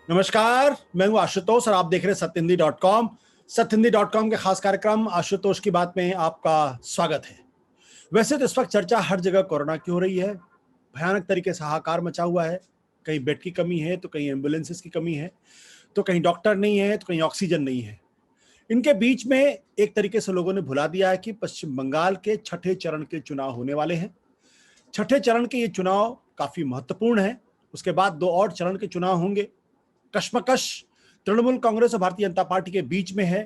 नमस्कार, मैं हूं आशुतोष और आप देख रहे हैं सत्यहिंदी.com। सत्यहिंदी.com के खास कार्यक्रम आशुतोष की बात में आपका स्वागत है। वैसे तो इस वक्त चर्चा हर जगह कोरोना की हो रही है। भयानक तरीके से हाहाकार मचा हुआ है। कहीं बेड की कमी है तो कहीं एम्बुलेंसेस की कमी है, तो कहीं डॉक्टर नहीं है तो कहीं ऑक्सीजन नहीं है। इनके बीच में एक तरीके से लोगों ने भुला दिया है कि पश्चिम बंगाल के छठे चरण के चुनाव होने वाले हैं। छठे चरण के ये चुनाव काफी महत्वपूर्ण है। उसके बाद दो और चरण के चुनाव होंगे। कश्मकश तृणमूल कांग्रेस और भारतीय जनता पार्टी के बीच में है।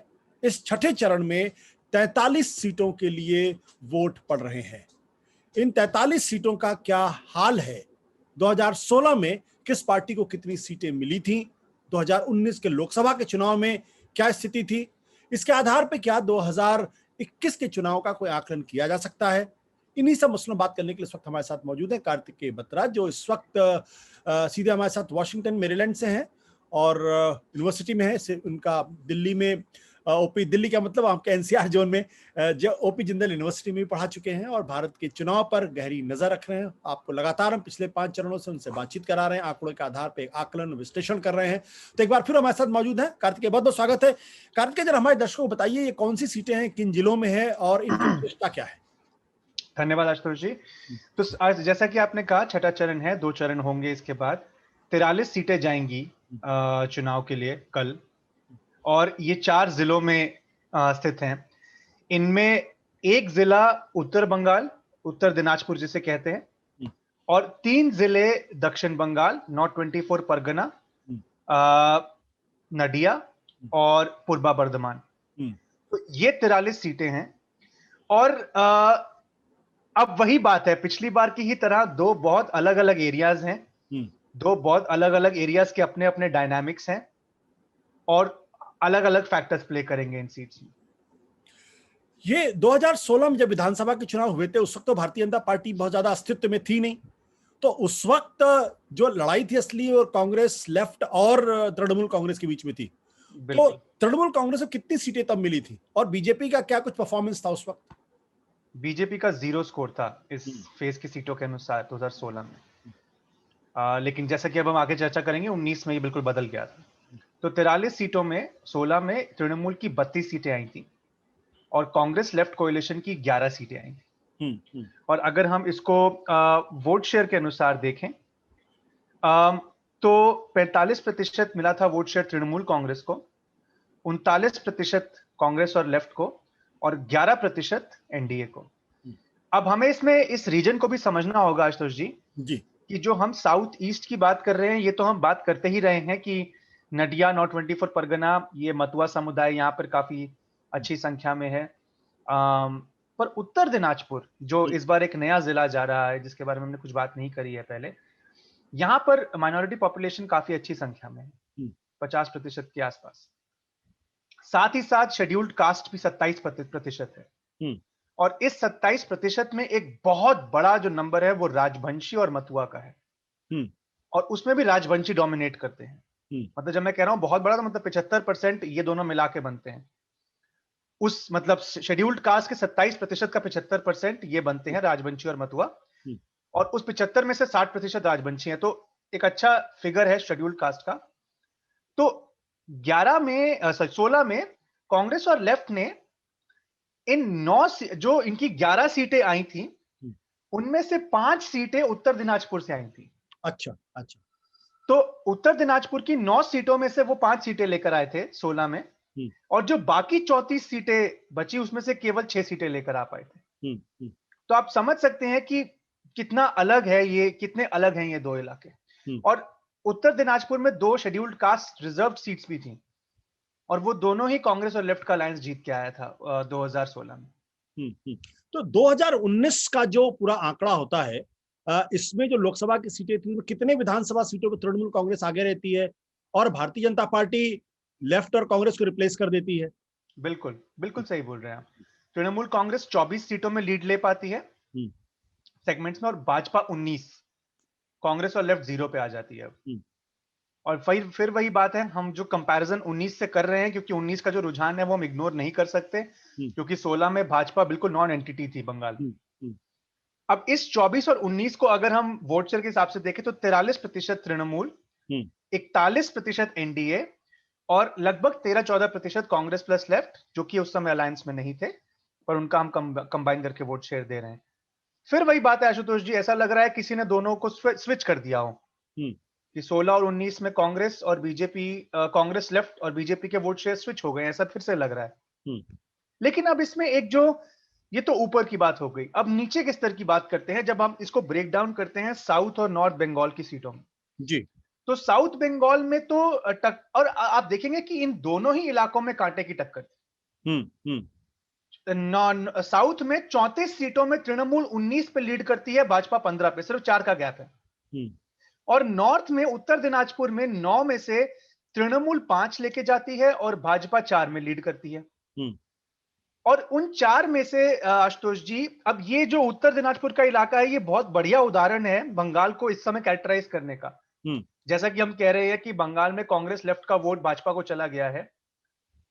इस छठे चरण में 43 सीटों के लिए वोट पड़ रहे हैं। इन 43 सीटों का क्या हाल है? 2016 में किस पार्टी को कितनी सीटें मिली थी? 2019 के लोकसभा के चुनाव में क्या स्थिति थी? इसके आधार पर क्या 2021 के चुनाव का कोई आकलन किया जा सकता है? इन्हीं सब मसलों बात करने के लिए इस वक्त हमारे साथ मौजूद है कार्तिकेय बत्रा, जो इस वक्त सीधे हमारे साथ वॉशिंगटन मेरीलैंड से हैं और यूनिवर्सिटी में है। उनका दिल्ली में ओपी, दिल्ली का मतलब आपके एनसीआर जोन में जो ओपी जिंदल यूनिवर्सिटी में भी पढ़ा चुके हैं और भारत के चुनाव पर गहरी नजर रख रहे हैं। आपको लगातार हम पिछले 5 चरणों से उनसे बातचीत करा रहे हैं, आंकड़ों के आधार पर आकलन विश्लेषण कर रहे हैं। तो एक बार फिर हमारे साथ मौजूद है कार्तिकेय, बहुत बहुत स्वागत है। कार्तिकेय, जरा हमारे दर्शकों को बताइए ये कौन सी सीटें हैं, किन जिलों में है और इनकी विशेषता क्या है? धन्यवाद आशुतोष जी। तो आज जैसा कि आपने कहा, छठा चरण है, 2 चरण होंगे इसके बाद। 43 सीटें जाएंगी चुनाव के लिए कल, और ये 4 जिलों में स्थित हैं। इनमें एक जिला उत्तर बंगाल, उत्तर दिनाजपुर जिसे कहते हैं, और 3 जिले दक्षिण बंगाल, नॉर्थ 24 परगना, नदिया और पूर्वा बर्धमान। तो ये 43 सीटें हैं। और अब वही बात है, पिछली बार की ही तरह 2 बहुत अलग अलग एरियाज हैं। 2 बहुत अलग अलग एरियाज के अपने अपने डायनामिक्स हैं और अलग अलग फैक्टर्स प्ले करेंगे इन सीट्स में। ये 2016 में जब विधानसभा के चुनाव हुए थे, उस वक्त तो भारतीय जनता पार्टी बहुत ज्यादा अस्तित्व में थी नहीं। तो उस वक्त जो लड़ाई थी असली, और कांग्रेस लेफ्ट और तृणमूल कांग्रेस के बीच में थी। तो तृणमूल कांग्रेस को कितनी सीटें तब मिली थी और बीजेपी का क्या कुछ परफॉर्मेंस था उस वक्त? बीजेपी का 0 स्कोर था इस फेज की सीटों के अनुसार 2016 में। लेकिन जैसा कि अब हम आगे चर्चा करेंगे, 19 में ये बिल्कुल बदल गया था। तो 43 सीटों में 16 में तृणमूल की 32 सीटें आई थी और कांग्रेस लेफ्ट कोएलिशन की 11 सीटें आई थी। और अगर हम इसको वोट शेयर के अनुसार देखें, तो 45% मिला था वोट शेयर तृणमूल कांग्रेस को, 39% कांग्रेस और लेफ्ट को, और 11% एनडीए को। अब हमें इसमें इस रीजन को भी समझना होगा आशुतोष जी कि जो हम साउथ ईस्ट की बात कर रहे हैं, ये तो हम बात करते ही रहे हैं कि नदिया, नॉर्थ 24 परगना, ये मतुआ समुदाय यहाँ पर काफी अच्छी संख्या में है। पर उत्तर दिनाजपुर, जो इस बार एक नया जिला जा रहा है जिसके बारे में हमने कुछ बात नहीं करी है पहले, यहाँ पर माइनॉरिटी पॉपुलेशन काफी अच्छी संख्या में है, 50% के आसपास। साथ ही साथ शेड्यूल्ड कास्ट भी 27% है। और इस 27% में एक बहुत बड़ा जो नंबर है वो राजवंशी और मतुआ का है। और उसमें भी राजवंशी डोमिनेट करते हैं। मतलब जब मैं कह रहा हूं बहुत बड़ा, तो मतलब 75% ये दोनों मिला के बनते हैं। उस मतलब शेड्यूल्ड कास्ट के 27% का 75% ये बनते हैं, राजवंशी और मतुआ। और उस 75 में से 60% राजवंशी है, तो एक अच्छा फिगर है शेड्यूल्ड कास्ट का। तो 16 में कांग्रेस और लेफ्ट ने इन 9 जो इनकी 11 सीटें आई थी, उनमें से 5 सीटें उत्तर दिनाजपुर से आई थी। अच्छा। तो उत्तर दिनाजपुर की 9 सीटों में से वो 5 सीटें लेकर आए थे 16 में, और जो बाकी 34 सीटें बची उसमें से केवल 6 सीटें लेकर आ पाए थे। तो आप समझ सकते हैं कि कितना अलग है ये, कितने अलग हैं ये 2 इलाके। और उत्तर दिनाजपुर में 2 शेड्यूल्ड कास्ट रिजर्व सीट्स भी थी, और वो दोनों ही कांग्रेस और लेफ्ट का अलायंस जीत के आया था 2016 में। तो 2019 का जो पूरा आंकड़ा होता है, इसमें जो लोकसभा की सीटें थी, कितने विधानसभा सीटों पर तृणमूल कांग्रेस आगे रहती है और भारतीय जनता पार्टी लेफ्ट और कांग्रेस को रिप्लेस कर देती है? बिल्कुल सही बोल रहे हैं आप। तृणमूल कांग्रेस 24 सीटों में लीड ले पाती है सेगमेंट्स में, और भाजपा 19, कांग्रेस और लेफ्ट 0 पे आ जाती है। और फिर वही बात है, हम जो कंपैरिजन 19 से कर रहे हैं, क्योंकि 19 का जो रुझान है वो हम इग्नोर नहीं कर सकते, क्योंकि 16 में भाजपा बिल्कुल नॉन एंटिटी थी बंगाल में। अब इस 24 और 19 को अगर हम वोट शेयर के हिसाब से देखें, तो 43% तृणमूल 41% एनडीए और लगभग 13-14% कांग्रेस प्लस लेफ्ट, जो कि उस समय अलायंस में नहीं थे, पर उनका हम कंबाइन करके वोट शेयर दे रहे हैं। फिर वही बात है आशुतोष जी, ऐसा लग रहा है किसी ने दोनों को स्विच कर दिया हो कि 16 और 19 में कांग्रेस और बीजेपी, कांग्रेस लेफ्ट और बीजेपी के वोट शेयर स्विच हो गए, ऐसा फिर से लग रहा है। लेकिन अब इसमें एक जो, ये तो ऊपर की बात हो गई, अब नीचे के स्तर की बात करते हैं। जब हम इसको ब्रेक डाउन करते हैं साउथ और नॉर्थ बंगाल की सीटों में जी, तो साउथ बंगाल में तो और आप देखेंगे कि इन दोनों ही इलाकों में कांटे की टक्कर थी। साउथ में 34 सीटों में तृणमूल 19 पे लीड करती है, भाजपा 15 पे, सिर्फ 4 का गैप है। और नॉर्थ में उत्तर दिनाजपुर में 9 में से तृणमूल 5 लेके जाती है और भाजपा 4 में लीड करती है। और उन 4 में से आशुतोष जी, अब ये जो उत्तर दिनाजपुर का इलाका है, ये बहुत बढ़िया उदाहरण है बंगाल को इस समय कैरेक्टराइज करने का। जैसा कि हम कह रहे हैं कि बंगाल में कांग्रेस लेफ्ट का वोट भाजपा को चला गया है,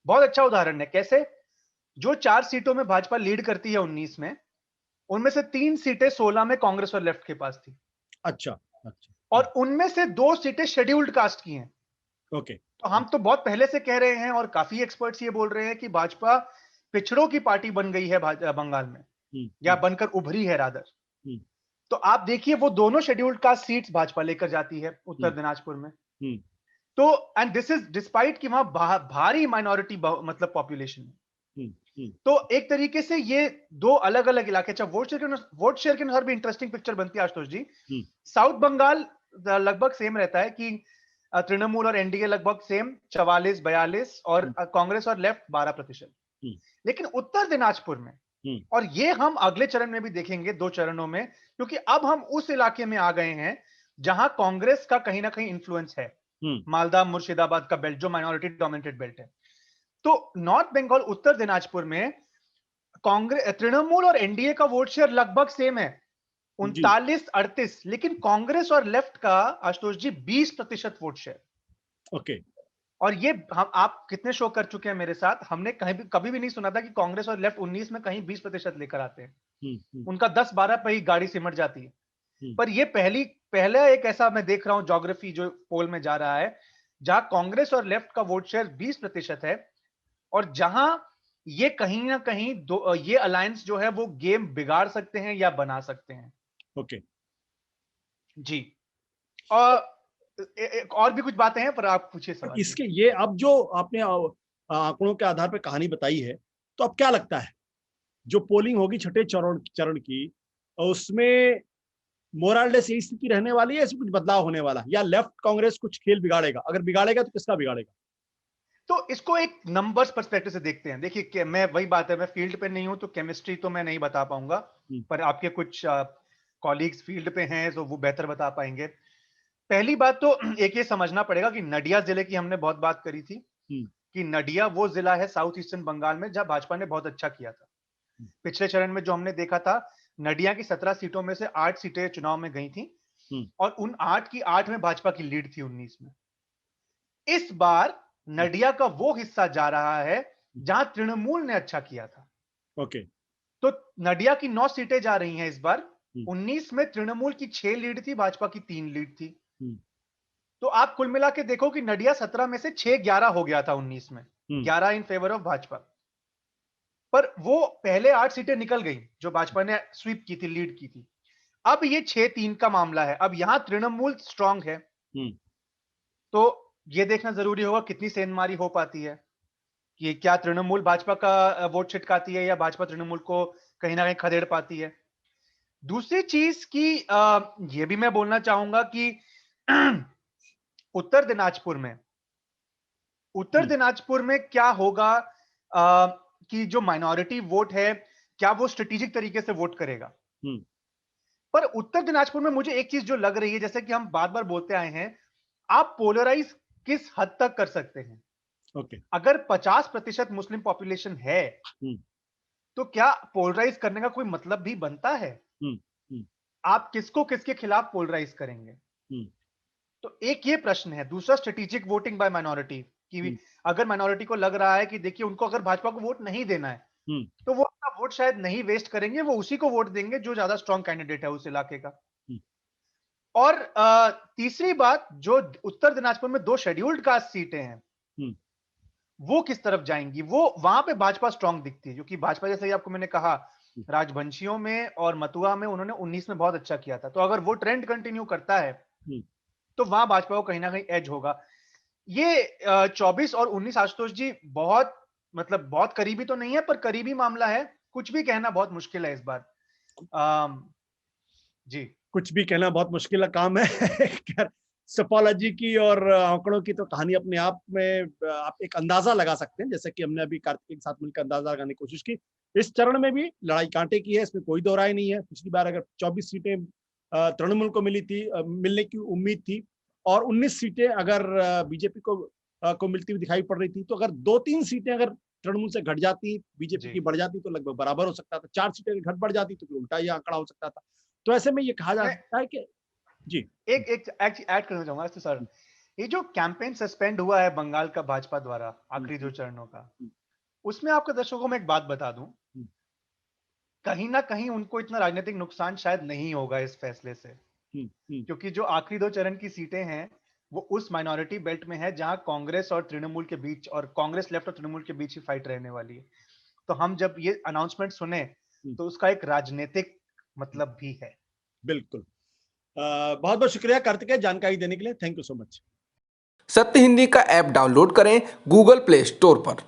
बहुत अच्छा उदाहरण है। कैसे? जो 4 सीटों में भाजपा लीड करती है 19 में, उनमें से 3 सीटें 16 में कांग्रेस और लेफ्ट के पास थी। अच्छा। और उनमें से 2 सीटें शेड्यूल्ड कास्ट की हैं। ओके। तो हम तो बहुत पहले से कह रहे हैं और काफी एक्सपर्ट्स ये बोल रहे हैं कि भाजपा पिछड़ों की पार्टी बन गई है बंगाल में, या बनकर उभरी है रादर। तो आप देखिए वो दोनों शेड्यूल्ड कास्ट सीट्स भाजपा लेकर जाती है उत्तर दिनाजपुर में। तो एंड दिस इज डिस्पाइट कि वहां भारी माइनॉरिटी मतलब पॉपुलेशन है। तो एक तरीके से ये दो अलग अलग इलाके, अच्छा वोट शेयर के अनुसार भी इंटरेस्टिंग पिक्चर बनती है आशुतोष जी। साउथ बंगाल लगभग सेम रहता है कि तृणमूल और एनडीए लगभग सेम 44-42 और कांग्रेस और लेफ्ट 12%। लेकिन उत्तर दिनाजपुर में, और ये हम अगले चरण में भी देखेंगे 2 चरणों में, क्योंकि अब हम उस इलाके में आ गए हैं जहां कांग्रेस का कहीं ना कहीं इंफ्लुएंस है। मालदा मुर्शिदाबाद का बेल्ट जो माइनॉरिटी डोमिनेटेड बेल्ट है। तो नॉर्थ बंगाल उत्तर दिनाजपुर में कांग्रेस, तृणमूल और एनडीए का वोट शेयर लगभग सेम है, 39-38, लेकिन कांग्रेस और लेफ्ट का आशुतोष जी 20% वोट शेयर। ओके। और ये हम, आप कितने शो कर चुके हैं मेरे साथ, हमने कभी भी नहीं सुना था कि कांग्रेस और लेफ्ट 19 में कहीं 20% लेकर आते हैं। उनका 10-12 पे ही गाड़ी सिमट जाती है। पर ये पहला एक ऐसा मैं देख रहा हूं ज्योग्राफी जो पोल में जा रहा है, जहां कांग्रेस और लेफ्ट का वोट शेयर 20% है, और जहां ये कहीं ना कहीं ये अलायंस जो है वो गेम बिगाड़ सकते हैं या बना सकते हैं। ओके जी। और भी कुछ बातें हैं, पर आप पूछिए सवाल। इसके ये अब जो आपने आंकड़ों के आधार पर कहानी बताई है, तो अब क्या लगता है जो पोलिंग होगी छठे चरण की, उसमें मोरालेस यही स्थिति रहने वाली है, इसमें कुछ बदलाव होने वाला है, या लेफ्ट कांग्रेस कुछ खेल बिगाड़ेगा? अगर बिगाड़ेगा तो किसका बिगाड़ेगा? तो इसको एक नंबर्स पर्सपेक्टिव से देखते हैं। देखिए मैं, वही बात है, मैं फील्ड पे नहीं हूं तो केमिस्ट्री तो मैं नहीं बता पाऊंगा, पर आपके कुछ कॉलीग्स फील्ड पे हैं तो वो बेहतर बता पाएंगे। पहली बात तो एक ये समझना पड़ेगा कि नडिया जिले की हमने बहुत बात करी थी कि नडिया वो जिला है साउथ ईस्टर्न बंगाल में जहां भाजपा ने बहुत अच्छा किया था। पिछले चरण में जो हमने देखा था, नडिया की 17 सीटों में से 8 सीटें चुनाव में गई थी, और उन 8 की 8 में भाजपा की लीड थी 19 में। इस बार नडिया का वो हिस्सा जा रहा है जहां तृणमूल ने अच्छा किया था। ओके। तो नडिया की 9 सीटें जा रही हैं इस बार। 19 में तृणमूल की 6 लीड थी, भाजपा की 3 लीड थी। तो आप कुल मिला के देखो कि नडिया 17 में से 6-11 हो गया था 19 में, 11 इन फेवर ऑफ भाजपा। पर वो पहले 8 सीटें निकल गई जो भाजपा ने स्वीप की थी, लीड की थी। अब ये 6-3 का मामला है, अब यहां तृणमूल स्ट्रांग है। तो ये देखना जरूरी होगा कितनी सेंधमारी हो पाती है, कि क्या तृणमूल भाजपा का वोट छिटकाती है या भाजपा तृणमूल को कहीं ना कहीं खदेड़ पाती है। दूसरी चीज की ये भी मैं बोलना चाहूंगा कि उत्तर दिनाजपुर में क्या होगा, कि जो माइनॉरिटी वोट है क्या वो स्ट्रेटेजिक तरीके से वोट करेगा। पर उत्तर दिनाजपुर में मुझे एक चीज जो लग रही है, जैसे कि हम बार बार बोलते आए हैं, आप पोलराइज किस हद तक कर सकते हैं। अगर 50% मुस्लिम पॉपुलेशन है तो क्या पोलराइज करने का कोई मतलब भी बनता है? आप किसको किसके खिलाफ पोलराइज करेंगे? तो एक ये प्रश्न है। दूसरा, स्ट्रेटेजिक वोटिंग बाय माइनॉरिटी, कि अगर माइनॉरिटी को लग रहा है कि देखिए उनको अगर भाजपा को वोट नहीं देना है तो वो अपना वोट शायद नहीं वेस्ट करेंगे, वो उसी को वोट देंगे जो ज्यादा स्ट्रांग कैंडिडेट है उस इलाके का। और तीसरी बात, जो उत्तर दिनाजपुर में 2 शेड्यूल्ड कास्ट सीटें हैं, वो किस तरफ जाएंगी, वो वहां पे भाजपा स्ट्रांग दिखती है, क्योंकि भाजपा जैसे ही आपको मैंने कहा राजवंशियों में और मथुरा में उन्होंने 19 में बहुत अच्छा किया था, तो अगर वो ट्रेंड कंटिन्यू करता है तो वहां भाजपा को कहीं ना कहीं एज होगा। ये 24 और 19 आशुतोष जी बहुत मतलब बहुत करीबी तो नहीं है, पर करीबी मामला है, कुछ भी कहना बहुत मुश्किल है इस बार। जी कुछ भी कहना बहुत मुश्किल काम है। सपोलॉजी की और आंकड़ों की तो कहानी अपने आप में आप एक अंदाजा लगा सकते हैं, जैसे कि हमने अभी कार्तिक के साथ मिलकर अंदाजा लगाने की कोशिश की। इस चरण में भी लड़ाई कांटे की है, इसमें कोई दो राय नहीं है। पिछली बार अगर 24 सीटें तृणमूल को मिलने की उम्मीद थी और 19 सीटें अगर बीजेपी को मिलती हुई दिखाई पड़ रही थी, तो अगर 2-3 सीटें अगर तृणमूल से घट जाती, बीजेपी की बढ़ जाती, तो लगभग बराबर हो सकता था। 4 सीटें घट बढ़ जाती तो फिर उल्टा ये आंकड़ा हो सकता था। तो ऐसे में ये कहा जा सकता है कि जी एक ऐड करना चाहूंगा तो सर, ये जो कैंपेन सस्पेंड हुआ है बंगाल का भाजपा द्वारा आखिरी 2 चरणों का, उसमें आपके दर्शकों को मैं एक बात बता दूं, कहीं ना कहीं उनको इतना राजनीतिक नुकसान शायद नहीं होगा इस फैसले से, क्योंकि जो आखिरी 2 चरण की सीटें हैं वो उस माइनॉरिटी बेल्ट में है जहां कांग्रेस और तृणमूल के बीच, और कांग्रेस लेफ्ट और तृणमूल के बीच ही फाइट रहने वाली है। तो हम जब ये अनाउंसमेंट सुने तो उसका एक राजनीतिक मतलब भी है। बिल्कुल। बहुत बहुत शुक्रिया कार्तिकेय जानकारी देने के लिए, थैंक यू सो मच। सत्य हिंदी का ऐप डाउनलोड करें गूगल प्ले स्टोर पर।